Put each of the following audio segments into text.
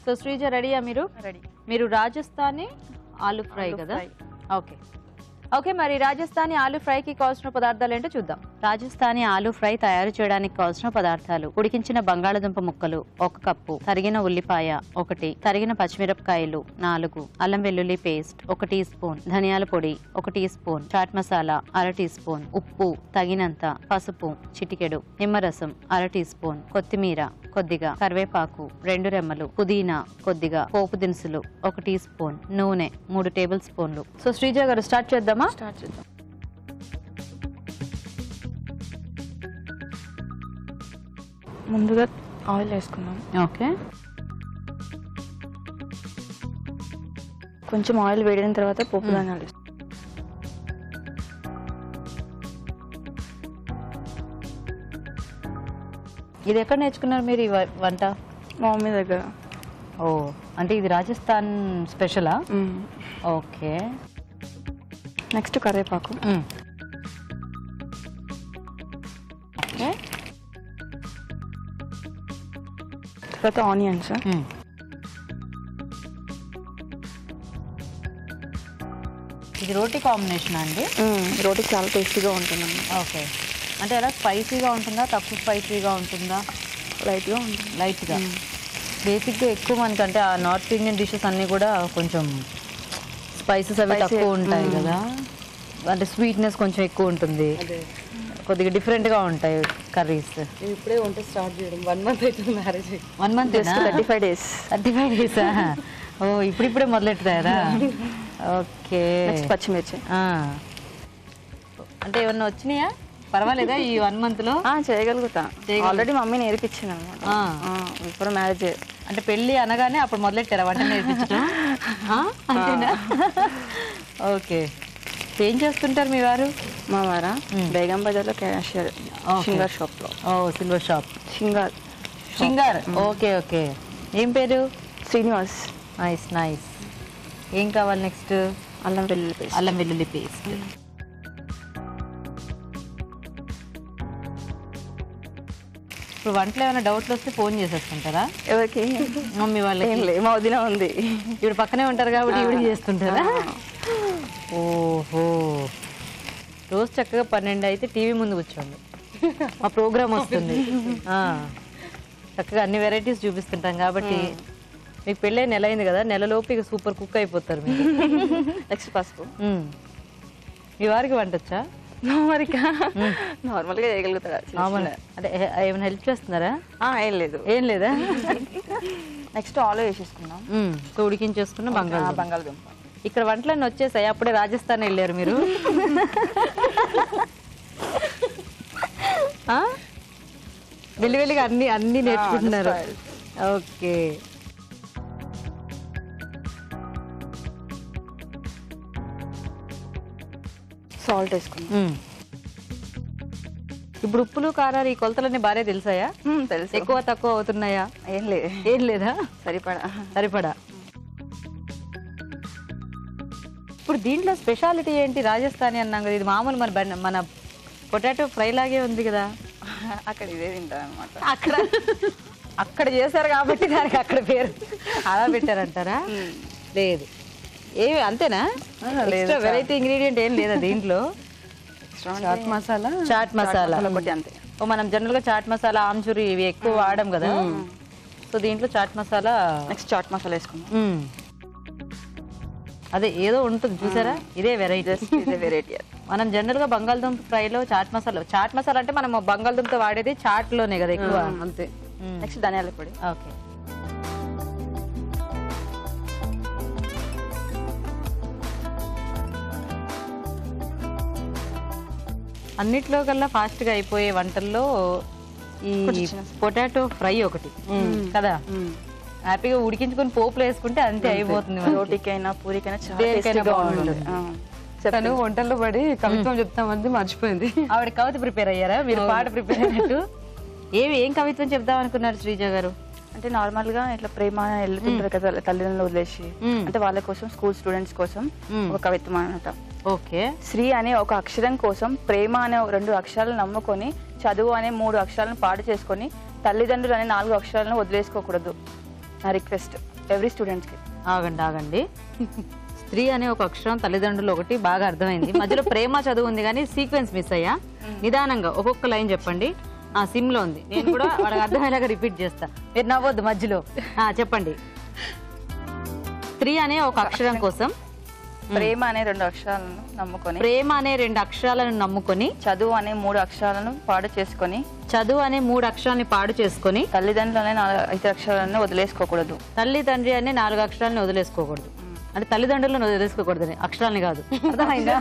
So Sreeja రెడీయా మీరు? Ready. మీరు రాజస్థానీ ఆలు ఫ్రై కదా? ఓకే ఓకే, మరి రాజస్థానీ ఆలు ఫ్రైకి కావాల్సిన పదార్థాలు ఏంటో చూద్దాం. రాజస్థానీ ఆలు ఫ్రై తయారు చేయడానికి కావాల్సిన పదార్థాలు: ఉడికించిన బంగాళదుంప ముక్కలు 1 కప్పు, తరిగిన ఉల్లిపాయ 1, తరిగిన పచ్చిమిరపకాయలు 4, అల్లం వెల్లుల్లి పేస్ట్ 1 టీ స్పూన్, ధనియాల పొడి 1 tea spoon, chaat masala 1/2 tea spoon, ఉప్పు తగినంత, పసుపు చిటికెడు, నిమ్మరసం 1/2 టీ స్పూన్, కొత్తిమీర కొద్దిగా, కరివేపాకు 2 రెమ్మలు, పుదీనా కొద్దిగా, పోపు దినుసులు 1 టీ స్పూన్, నూనె 3 టేబుల్ స్పూన్లు. సో శ్రీజ గారు స్టార్ట్ చేద్దామా? స్టార్ట్ చేద్దాం. ముందుగా ఆయిల్ వేసుకుందాం. ఓకే, కొంచెం ఆయిల్ వేడిన తర్వాత పోపు ధాన్యాలు వేసుకుందాం. ఇది ఎక్కడ నేర్చుకున్నారు మీరు ఈ వంట? మా మమ్మీ దగ్గర. ఓ, అంటే ఇది రాజస్థాన్ స్పెషలా? ఓకే. నెక్స్ట్ కరివేపాకు. ఓకే, తర్వాత ఆనియన్స్. ఇది రోటీ కాంబినేషన్ అండి? రోటీ చాలా టేస్టీగా ఉంటుందండి. ఓకే, అంటే ఎలా స్పైసీగా ఉంటుందా, తక్కువ స్పైసీగా ఉంటుందా? లైట్గా ఉంటుంది. లైట్గా. బేసిక్గా ఎక్కువ మనకంటే ఆ నార్త్ ఇండియన్ డిషెస్ అన్నీ కూడా కొంచెం స్పైసెస్ అవి తక్కువ ఉంటాయి కదా, అంటే స్వీట్నెస్ కొంచెం ఎక్కువ ఉంటుంది, కొద్దిగా డిఫరెంట్గా ఉంటాయి కర్రీస్. ఇప్పుడే వంట స్టార్ట్ చేయడం 1 మంత్ అవుతుంది మ్యారేజ్. 1 month 35 days. 35 days. ఓ, ఇప్పుడిప్పుడే మొదలెట్టారా? ఓకే. పచ్చిమిర్చి. అంటే ఏమన్నా వచ్చినాయా? పర్వాలేదా ఈ 1 month లో? చేయగలుగుతా. ఆల్రెడీ మమ్మీ నేర్పించింది అనమాట ఇప్పుడు మ్యారేజ్. అంటే పెళ్ళి అనగానే అప్పుడు మొదలెట్టారా వంట నేర్పించడం? అంతేనా? ఓకే. ఏం చేస్తుంటారు మీ వారు? మా వారా బేగం బజార్లో క్యాషియర్, సింగార్ షాప్లో. Oh, silver shop. Singar. Okay okay. ఏం పేరు? శ్రీనివాస్. Nice nice. ఏం కావాలి నెక్స్ట్? అల్లం వెల్లుల్లి పేస్ట్. అల్లం వెల్లుల్లి పేస్ట్. ఇప్పుడు వంటలో ఏమైనా డౌట్లు వస్తే ఫోన్ చేసేస్తుంటారా? ఎవరికి? మమ్మీ వాళ్ళకి. ఏం లేదు, మా వదిన ఉంది. ఇప్పుడు పక్కనే ఉంటారు కాబట్టి ఈవిడ చేస్తుంటారా? ఓహో, రోజు చక్కగా 12 అయితే టీవీ ముందు కూర్చోండి, మా ప్రోగ్రామ్ వస్తుంది. చక్కగా అన్ని వెరైటీస్ చూపిస్తుంటాం కాబట్టి మీకు పెళ్ళే నెల అయింది కదా, నెలలోపు ఇక సూపర్ కుక్ అయిపోతారు మీరు. నెక్స్ట్ పసుపు. మీ వారికి వంట వచ్చా? నార్మల్గా చేయగలుగుతారా? అంటే ఏమైనా హెల్ప్ చేస్తున్నారా? ఏం లేదు. ఏం లేదా? నెక్స్ట్ ఆలు వేసేసుకుందాం. సో ఉడికించేసుకున్న బంగాళదుంప. ఇక్కడ వంటలన్నీ వచ్చేసాయి, అప్పుడే రాజస్థాన్ వెళ్ళారు మీరు. వెల్లివెల్లిగా అన్ని నేర్చుకుంటున్నారు. ఓకే. సాల్ట్ వేసుకుందాం. ఇప్పుడు ఉప్పులు కారాలు ఈ కొలతలన్నీ బాగా తెలుసాయా? తెలుసు. ఎక్కువ తక్కువ అవుతున్నాయా? ఏం లేదా? సరిపడా. ఇప్పుడు దీంట్లో స్పెషాలిటీ ఏంటి? రాజస్థానీ అన్నాం కదా, ఇది మామూలు మన పొటాటో ఫ్రై లాగే ఉంది కదా. అక్కడ ఇదే తింటారు అనమాట. అక్కడ చేశారు కాబట్టి దానికి అక్కడ పేరు అలా పెట్టారంటారా? లేదు, ఏమి అంతేనా? వెరైటీ ఇంగ్రీడియంట్ ఏం లేదా దీంట్లో? చాట్ మసాలా ఒకటి అంతే. మనం జనరల్ గా చాట్ మసాలా, ఆమ్చూరి ఇవి ఎక్కువ వాడడం కదా, సో దీంట్లో చాట్ మసాలా. నెక్స్ట్ చాట్ మసాలా వేసుకుందాం. అదే ఏదో ఉంటుంది చూసారా, ఇదే వెరైటీ. మనం జనరల్ గా బంగాళదుంప ఫ్రైలో చాట్ మసాలా అంటే మనం బంగాళదుంప వాడేది చాట్ లోనే కదా ఎక్కువ. అంతే. నెక్స్ట్ ధనియాల పొడి. ఓకే. అన్నిట్లో కల్లా ఫాస్ట్ గా అయిపోయే వంటల్లో ఈ పొటాటో ఫ్రై ఒకటి కదా, హ్యాపీగా ఉడికించుకొని పోపులో వేసుకుంటే అంతే అయిపోతుంది. రోటీకైనా పూరికైనా దేనికైనా బాగుంటుంది. తను వంటల్లో పడి కవిత్వం చెప్తామంది మర్చిపోయింది. ఆవిడ కవిత ప్రిపేర్ అయ్యారా? మీరు పాట ప్రిపేర్ అయినట్టు. ఏం కవిత్వం చెప్దాం అనుకున్నారు శ్రీజ గారు? అంటే నార్మల్ గా ఇట్లా ప్రేమ వెళ్తుంటారు కదా తల్లిదండ్రులు వదిలేసి, అంటే వాళ్ళ కోసం, స్కూల్ స్టూడెంట్స్ కోసం ఒక కవిత్వం అనమాట. ఓకే. శ్రీ అనే ఒక అక్షరం కోసం ప్రేమ అనే 2 అక్షరాలను నమ్ముకొని, చదువు అనే 3 అక్షరాలను పాడు చేసుకొని, తల్లిదండ్రులు అనే 4 అక్షరాలను వదిలేసుకోకూడదు. నా రిక్వెస్ట్. ఎవ్రీ స్టూడెంట్స్ కి. ఆగండి స్త్రీ అనే ఒక అక్షరం తల్లిదండ్రులు ఒకటి బాగా అర్థమైంది. మధ్యలో ప్రేమ చదువు ఉంది కానీ సీక్వెన్స్ మిస్ అయ్యా. నిదానంగా ఒక్కొక్క లైన్ చెప్పండి. సిమ్ లో ఉంది, నేను కూడా వాడికి అర్థమయ్యేలాగా రిపీట్ చేస్తా, మీరు నవ్వద్దు మధ్యలో. చెప్పండి. స్త్రీ అనే ఒక అక్షరం కోసం ప్రేమ అనే 2 అక్షరాలను నమ్ముకొని, ప్రేమ అనే 2 అక్షరాలను నమ్ముకొని, చదువు అనే 3 అక్షరాలను పాడు చేసుకొని, చదువు అనే 3 అక్షరాలని పాడు చేసుకొని, తల్లిదండ్రులు అనే 5 అక్షరాలను వదిలేసుకోకూడదు. తల్లి తండ్రి అనే 4 అక్షరాలను వదిలేసుకోకూడదు. అంటే తల్లిదండ్రులను వదిలేసుకోకూడదు, అక్షరాలని కాదు. అర్థమైందా?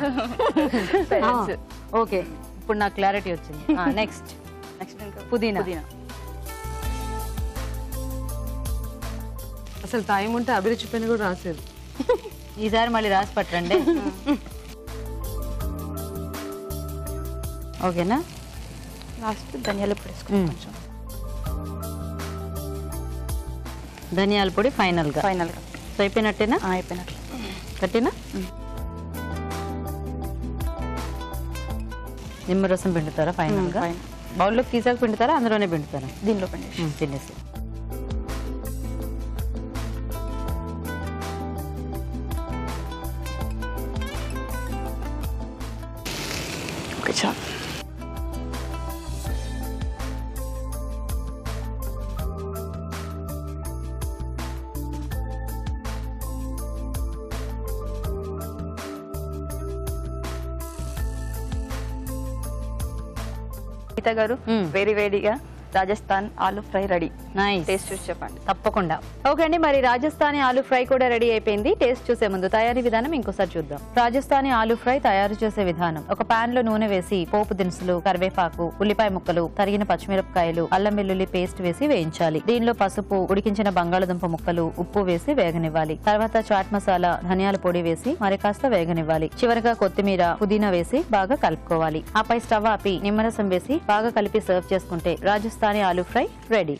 ఓకే, ఇప్పుడు నాకు క్లారిటీ వచ్చింది. నెక్స్ట్ పుదీనా. అసలు టైం ఉంటే అభిరుచి పని కూడా రాసేది. ఈసారి మళ్ళీ రాసి పట్టండి. ఓకేనా? లాస్ట్ ధనియాల పొడి కొంచెం. ధనియాల పొడి ఫైనల్ గా. సో అయిపోయినట్టేనా? అయిపోయినట్లు. కట్టినా? నిమ్మరసం పిండుతారా ఫైనల్ గా? బౌల్లోకి తీసాక పిండుతారా, అందులోనే పిండుతారా? దీనిలో పిండి తినేసి. చాలు. గీత గారు, వేడిగా రాజస్థాన్ ఆలు ఫ్రై రెడీ. నైస్. టేస్ట్ చూసి చెప్పండి. తప్పకుండా. ఓకే అండి, మరి రాజస్థానీ ఆలు ఫ్రై కూడా రెడీ అయిపోయింది. టేస్ట్ చూసే ముందు తయారీ విధానం ఇంకోసారి చూద్దాం. రాజస్థానీ ఆలు ఫ్రై తయారు చేసే విధానం: ఒక పాన్ లో నూనె వేసి పోపు దినుసులు, కరివేపాకు, ఉల్లిపాయ ముక్కలు, తరిగిన పచ్చిమిరపకాయలు, అల్లం వెల్లుల్లి పేస్ట్ వేసి వేయించాలి. దీనిలో పసుపు, ఉడికించిన బంగాళదుంప ముక్కలు, ఉప్పు వేసి వేగనివ్వాలి. తర్వాత చాట్ మసాలా, ధనియాల పొడి వేసి మరి కాస్త వేగనివ్వాలి. చివరగా కొత్తిమీర, పుదీనా వేసి బాగా కలుపుకోవాలి. ఆపై స్టవ్ ఆపి నిమ్మరసం వేసి బాగా కలిపి సర్వ్ చేసుకుంటే రాజస్థానీ ఆలు ఫ్రై రెడీ.